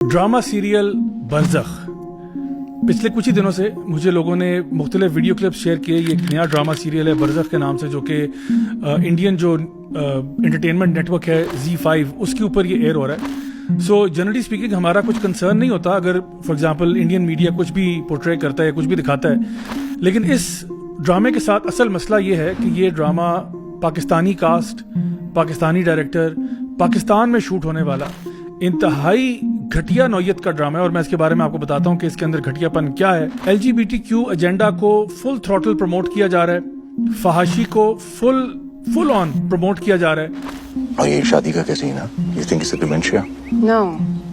Drama serial बरज़ख पिछले कुछ ही दिनों से मुझे लोगों ने मुख्तलिफ वीडियो क्लिप्स शेयर किए। ये एक नया ड्रामा सीरियल है बरज़ख के नाम से, जो कि इंडियन जो एंटरटेनमेंट नेटवर्क है Z5 उसके ऊपर ये एयर हो रहा है। सो जनरली स्पीकिंग हमारा कुछ कंसर्न नहीं होता अगर फॉर एग्जांपल इंडियन मीडिया कुछ भी पोर्ट्रे करता है, कुछ भी दिखाता है, लेकिन इस ड्रामे के साथ असल मसला ये है कि ये drama Pakistani cast, Pakistani director, Pakistan में शूट होने वाला इंतहाई घटिया नौयत का ड्रामा है। और मैं इसके बारे में आपको बताता हूँ कि इसके अंदर घटियापन क्या है। LGBTQ एजेंडा को फुल थ्रॉटल प्रमोट किया जा रहा है, फहाशी को फुल ऑन प्रमोट किया जा रहा है। और ये शादी का क्या सीन है? You think it's a dementia? No,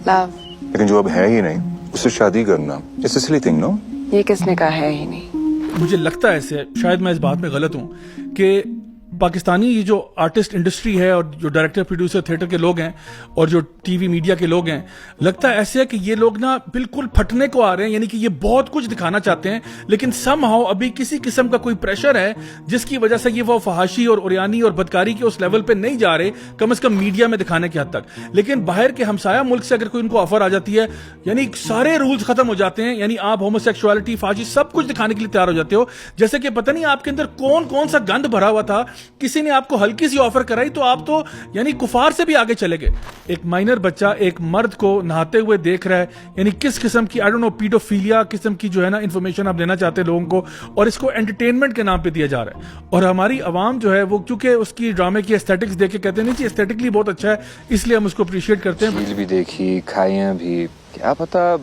love. लेकिन जो अब है ही नहीं उससे शादी करना it's a silly thing, no? ये किसने कहा है ही नहीं। मुझे लगता है ऐसे, शायद मैं इस बात में गलत हूँ, कि पाकिस्तानी ये जो आर्टिस्ट इंडस्ट्री है और जो डायरेक्टर प्रोड्यूसर थिएटर के लोग हैं और जो टीवी मीडिया के लोग हैं, लगता है ऐसे है कि ये लोग ना बिल्कुल फटने को आ रहे हैं। यानी कि ये बहुत कुछ दिखाना चाहते हैं, लेकिन समहाउ अभी किसी किस्म का कोई प्रेशर है जिसकी वजह से ये वो फहाशी और उरियानी और बदकारी के उस लेवल पे नहीं जा रहे, कम से कम मीडिया में दिखाने की हद तक। लेकिन बाहर के हमसाया मुल्क से अगर कोई उनको ऑफर आ जाती है, यानी सारे रूल्स खत्म हो जाते हैं। यानी आप होमोसेक्सुअलिटी, फहाशी सब कुछ दिखाने के लिए तैयार हो जाते हो, जैसे कि पता नहीं आपके अंदर कौन कौन सा गंद भरा हुआ था, किसी ने आपको हल्की सी ऑफर कराई तो आप तो यानी कुफार से भी आगे चले गए। एक माइनर बच्चा एक मर्द को नहाते हुए देख रहा है, यानी किस किस्म की आई डोंट नो पीडोफिलिया किस्म की जो है ना इंफॉर्मेशन आप देना चाहते हैं लोगों को, और इसको एंटरटेनमेंट के नाम पे दिया जा रहा है। और हमारी आवाम जो है वो क्योंकि उसकी ड्रामे की एस्थेटिक्स देख के कहते हैं नहीं जी एस्थेटिकली बहुत अच्छा है, इसलिए हम उसको अप्रिशिएट करते हैं। झील भी देखी, खाइयां भी, क्या पता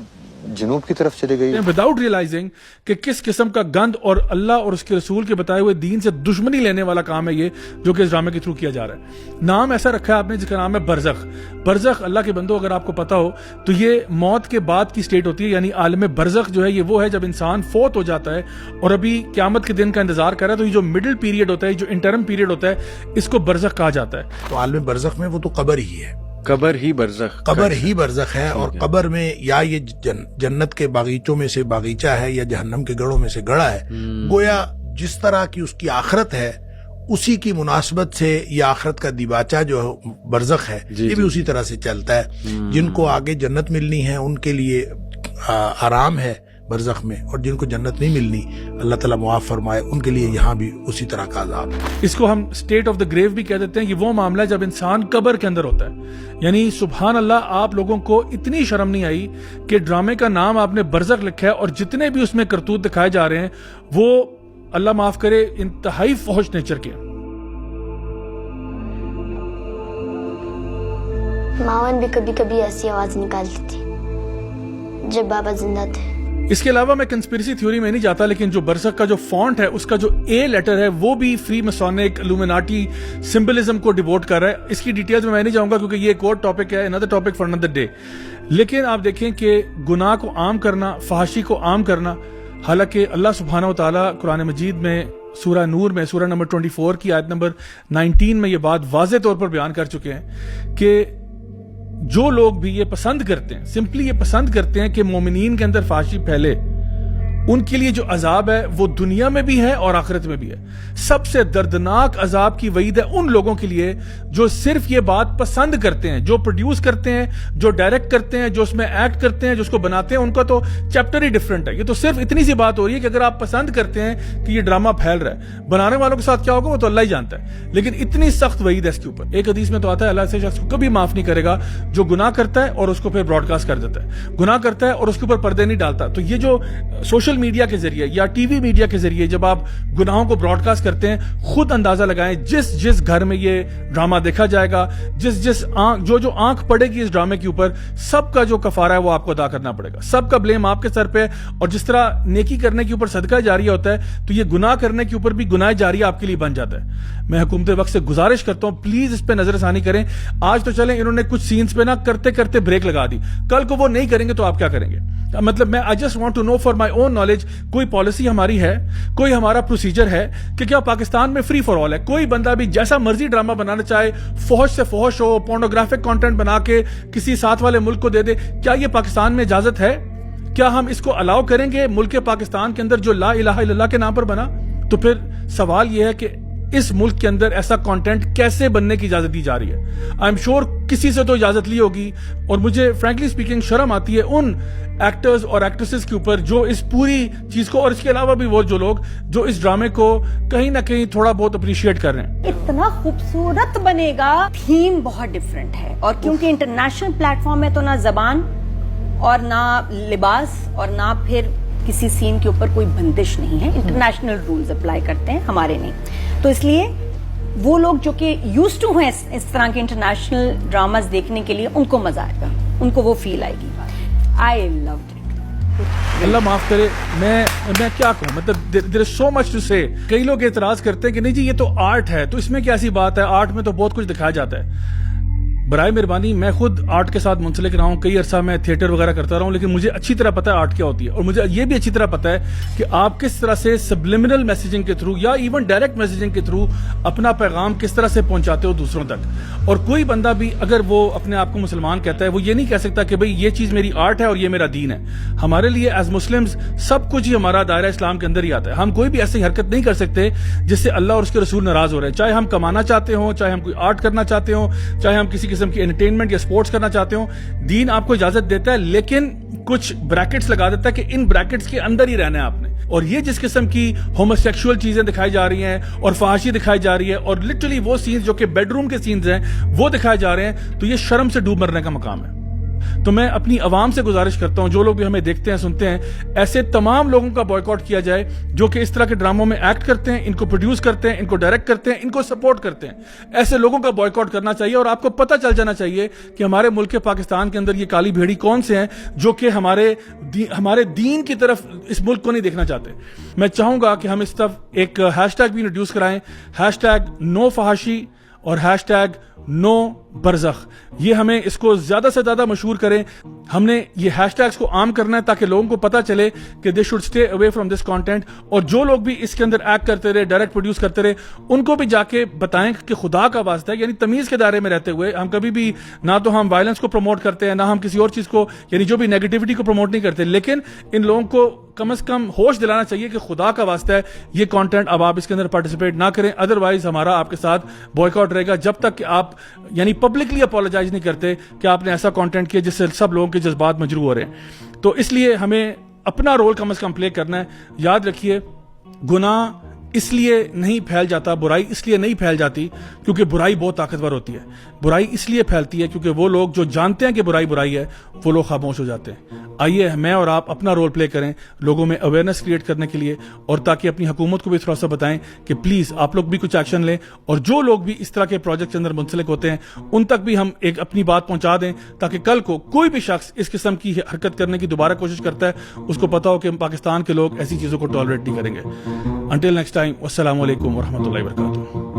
जनूब की तरफ चली गई, विदाउट रियलाइजिंग कि किस किस्म का गंद और अल्लाह और उसके रसूल के बताए हुए दीन से दुश्मनी लेने वाला काम है ये, जो कि इस ड्रामे के थ्रू किया जा रहा है। नाम ऐसा रखा है आपने जिसका नाम है बरज़ख। बरज़ख अल्लाह के बंदो अगर आपको पता हो तो ये मौत के बाद की स्टेट होती है, यानी आलम बरज़ख जो है ये वो है जब इंसान फोत हो जाता है और अभी क़यामत के दिन का इंतजार कर रहा है। तो ये जो मिडिल पीरियड होता है, जो इंटरम पीरियड होता है, इसको बरज़ख कहा जाता है। तो आलम बरज़ख में वो तो कब्र ही है, कब्र ही बरज़ख, कब्र ही बरज़ख है। और कब्र में या ये जन्नत के बागीचों में से बागीचा है या जहन्नम के गढ़ों में से गढ़ा है। गोया जिस तरह की उसकी आखिरत है उसी की मुनासबत से ये आखिरत का दिबाचा जो बरज़ख है ये भी उसी तरह से चलता है। जिनको आगे जन्नत मिलनी है उनके लिए आराम है बरज़ख में, और जिनको जन्नत नहीं मिलनी अल्लाह ताला मुआफ़ फरमाए उनके लिए यहाँ भी उसी तरह का अज़ाब है। इसको हम स्टेट ऑफ द ग्रेव भी कह देते हैं। ये वो मामला है जब इंसान कब्र के अंदर होता है। यानी सुभान अल्लाह, आप लोगों को इतनी शर्म नहीं आई कि ड्रामे का नाम आपने बरज़ख लिखा है और जितने भी उसमें करतूत दिखाए जा रहे हैं वो अल्लाह माफ करे इंतहाई फौश नेचर के। मावन भी कभी कभी ऐसी आवाज निकालती थी जब बाबा जिंदा थे। इसके अलावा मैं कंस्पिरेसी थ्योरी में नहीं जाता, लेकिन जो बरज़ख का जो फॉन्ट है उसका जो ए लेटर है वो भी फ्री मसोनिक इल्यूमिनाटी सिंबलिज्म को डिवोट कर रहा है। इसकी डिटेल्स में मैं नहीं जाऊंगा क्योंकि ये एक और टॉपिक है, another topic for another day. लेकिन आप देखें कि गुनाह को आम करना, फहाशी को आम करना, हालांकि अल्लाह सुब्हानहू व तआला कुरान मजीद में सूरह नूर में सूरह नंबर 24 की आयत नंबर 19 में ये बात वाज़े तौर पर बयान कर चुके हैं कि जो लोग भी ये पसंद करते हैं, सिंपली ये पसंद करते हैं कि मोमिनीन के अंदर फाशी फैले, उनके लिए जो अजाब है वो दुनिया में भी है और आखिरत में भी है। सबसे दर्दनाक अजाब की वईद है उन लोगों के लिए जो सिर्फ ये बात पसंद करते हैं, जो प्रोड्यूस करते हैं, जो डायरेक्ट करते हैं, जो उसमें एक्ट करते हैं, जो उसको बनाते हैं। उनका तो चैप्टर ही डिफरेंट है। ये तो सिर्फ इतनी सी बात हो रही है कि अगर आप पसंद करते हैं कि ये ड्रामा फैल रहा है, बनाने वालों के साथ क्या होगा वो तो अल्लाह ही जानता है, लेकिन इतनी सख्त वईद है इसके ऊपर। एक हदीस में तो आता है अल्लाह से शख्स को कभी माफ नहीं करेगा जो गुनाह करता है और उसको फिर ब्रॉडकास्ट कर देता है, गुनाह करता है और उसके ऊपर पर्दे नहीं डालता। तो ये जो सोशल मीडिया के जरिए या टीवी मीडिया के जरिए जब आप गुनाहों को ब्रॉडकास्ट करते हैं, खुद अंदाजा लगाएं जिस जिस घर में ये ड्रामा देखा जाएगा, जिस जो आंख पड़ेगी इस ड्रामे के ऊपर, सबका जो कफारा है वो आपको अदा करना पड़ेगा। सबका ब्लेम आपके सर पे। और जिस तरह नेकी करने के ऊपर सदका जारिया होता है, तो ये गुनाह करने के ऊपर भी गुनाह जारिया आपके लिए बन जाता है। मैं हुकूमत वक्त से गुजारिश करता हूं प्लीज इस पे नजरसानी करें। आज तो चलें, इन्होंने कुछ सीन्स पे ना करते करते ब्रेक लगा दी, कल को वो नहीं करेंगे तो आप क्या करेंगे? मतलब मैं I just want to know for my own knowledge, कोई पॉलिसी हमारी है, कोई हमारा प्रोसीजर है कि क्या पाकिस्तान में फ्री फॉर ऑल है? कोई बंदा भी जैसा मर्जी ड्रामा बनाना चाहे, फौज से फौज हो, पोर्नोग्राफिक कंटेंट बना के किसी साथ वाले मुल्क को दे दे, क्या ये पाकिस्तान में इजाजत है? क्या हम इसको अलाउ करेंगे मुल्क पाकिस्तान के अंदर जो ला इलाहा इल्लल्लाह के नाम पर बना? तो फिर सवाल यह है कि اس ملک کے اندر ایسا کانٹینٹ کیسے بننے کی اجازت دی جا رہی ہے. آئی ایم شیور کسی سے تو اجازت لی ہوگی, اور مجھے فرینکلی اسپیکنگ شرم آتی ہے ان ایکٹرز اور ایکٹریسز کے اوپر جو اس پوری چیز کو, اور اس کے علاوہ بھی وہ جو لوگ جو اس ڈرامے کو کہیں نہ کہیں تھوڑا بہت اپریشیٹ کر رہے ہیں. اتنا خوبصورت بنے گا, تھیم بہت ڈفرینٹ ہے, اور کیونکہ انٹرنیشنل پلیٹ فارم ہے تو نہ زبان اور نہ لباس اور نہ پھر کسی سین کے اوپر کوئی بندش نہیں ہے, انٹرنیشنل رولز اپلائی کرتے ہیں, ہمارے نہیں. تو اس لیے وہ لوگ جو کہ یوز ٹو ہیں اس طرح کے انٹرنیشنل ڈراماز دیکھنے کے لیے, ان کو مزہ آئے گا, ان کو وہ فیل آئے گی. آئی لوڈ اٹ. اللہ معاف کرے, میں کیا کہوں, مطلب دیر از سو مچ ٹو سے. کئی لوگ اعتراض کرتے ہیں کہ نہیں جی یہ تو آرٹ ہے, تو اس میں کیا ایسی بات ہے, آرٹ میں تو بہت کچھ دکھایا جاتا ہے. برائے مہربانی, میں خود آرٹ کے ساتھ منسلک رہا ہوں, کئی عرصہ میں تھیٹر وغیرہ کرتا رہا ہوں, لیکن مجھے اچھی طرح پتا ہے آرٹ کیا ہوتی ہے, اور مجھے یہ بھی اچھی طرح پتا ہے کہ آپ کس طرح سے سبلیمنل میسیجنگ کے تھرو یا ایون ڈائریکٹ میسیجنگ کے تھرو اپنا پیغام کس طرح سے پہنچاتے ہو دوسروں تک. اور کوئی بندہ بھی اگر وہ اپنے آپ کو مسلمان کہتا ہے, وہ یہ نہیں کہہ سکتا کہ بھئی یہ چیز میری آرٹ ہے اور یہ میرا دین ہے. ہمارے لیے ایز مسلمز سب کچھ ہی ہمارا دائرہ اسلام کے اندر ہی آتا ہے. ہم کوئی بھی ایسی حرکت نہیں کر سکتے جس سے اللہ اور اس کے رسول ناراض ہو رہے ہیں, چاہے ہم کمانا چاہتے ہوں, چاہے ہم کوئی آرٹ کرنا چاہتے ہوں, چاہے ہم کسی قسم کی انٹرٹینمنٹ یا سپورٹس کرنا چاہتے ہوں. دین آپ کو اجازت دیتا ہے, لیکن کچھ بریکٹس لگا دیتا ہے کہ ان بریکٹس کے اندر ہی رہنا ہے آپ نے. اور یہ جس قسم کی ہوموسیکشول چیزیں دکھائی جا رہی ہیں اور فحاشی دکھائی جا رہی ہے, اور لٹرلی وہ سینز جو کہ بیڈ روم کے سینز ہیں وہ دکھائے جا رہے ہیں, تو یہ شرم سے ڈوب مرنے کا مقام ہے. تو میں اپنی عوام سے گزارش کرتا ہوں, جو لوگ بھی ہمیں دیکھتے ہیں سنتے ہیں, ایسے تمام لوگوں کا بائیکاٹ کیا جائے جو کہ اس طرح کے ڈراموں میں ایکٹ کرتے ہیں, ان کو پروڈیوس کرتے ہیں, ان کو ڈائریکٹ کرتے ہیں, ان کو سپورٹ کرتے ہیں. ایسے لوگوں کا بائیکاٹ کرنا چاہیے, اور آپ کو پتہ چل جانا چاہیے کہ ہمارے ملک پاکستان کے اندر یہ کالی بھیڑی کون سے ہیں جو کہ ہمارے دین کی طرف اس ملک کو نہیں دیکھنا چاہتے. میں چاہوں گا کہ ہم اس طرف ایک ہیش ٹیگ بھی انٹروڈیوس کرائیں, ہیش ٹیگ نو فحاشی اور ہیش ٹیگ نو برزخ. یہ ہمیں اس کو زیادہ سے زیادہ مشہور کریں. ہم نے یہ ہیش ٹیگز کو عام کرنا ہے تاکہ لوگوں کو پتہ چلے کہ they should stay away from this content. اور جو لوگ بھی اس کے اندر ایکٹ کرتے رہے, ڈائریکٹ پروڈیوس کرتے رہے, ان کو بھی جا کے بتائیں کہ خدا کا واسطہ ہے, یعنی تمیز کے دائرے میں رہتے ہوئے ہم کبھی بھی نہ تو ہم وائلنس کو پروموٹ کرتے ہیں, نہ ہم کسی اور چیز کو, یعنی جو بھی نیگیٹیوٹی کو پروموٹ نہیں کرتے, لیکن ان لوگوں کو کم از کم ہوش دلانا چاہیے کہ خدا کا واسطہ ہے یہ کانٹینٹ اب آپ اس کے اندر پارٹیسپیٹ نہ کریں. ادروائز ہمارا آپ کے ساتھ بوائیکاٹ رہے گا جب تک کہ آپ یعنی پبلکلی اپولوجائز نہیں کرتے کہ آپ نے ایسا کانٹینٹ کیا جس سے سب لوگوں کے جذبات مجروح ہو رہے ہیں. تو اس لیے ہمیں اپنا رول کم از کم پلے کرنا ہے. یاد رکھیے, گناہ اس لیے نہیں پھیل جاتا, برائی اس لیے نہیں پھیل جاتی کیونکہ برائی بہت طاقتور ہوتی ہے. برائی اس لیے پھیلتی ہے کیونکہ وہ لوگ جو جانتے ہیں کہ برائی ہے وہ لوگ خاموش ہو جاتے ہیں. آئیے میں اور آپ اپنا رول پلے کریں لوگوں میں اویئرنیس کریٹ کرنے کے لیے, اور تاکہ اپنی حکومت کو بھی تھوڑا سا بتائیں کہ پلیز آپ لوگ بھی کچھ ایکشن لیں, اور جو لوگ بھی اس طرح کے پروجیکٹ کے اندر منسلک ہوتے ہیں ان تک بھی ہم ایک اپنی بات پہنچا دیں, تاکہ کل کو کوئی بھی شخص اس قسم کی حرکت کرنے کی دوبارہ کوشش کرتا ہے اس کو پتا ہو کہ پاکستان کے لوگ ایسی چیزوں کو ٹالریٹ نہیں کریں گے. انٹل نیکسٹ ٹائم, السلام علیکم ورحمۃ اللہ وبرکاتہ.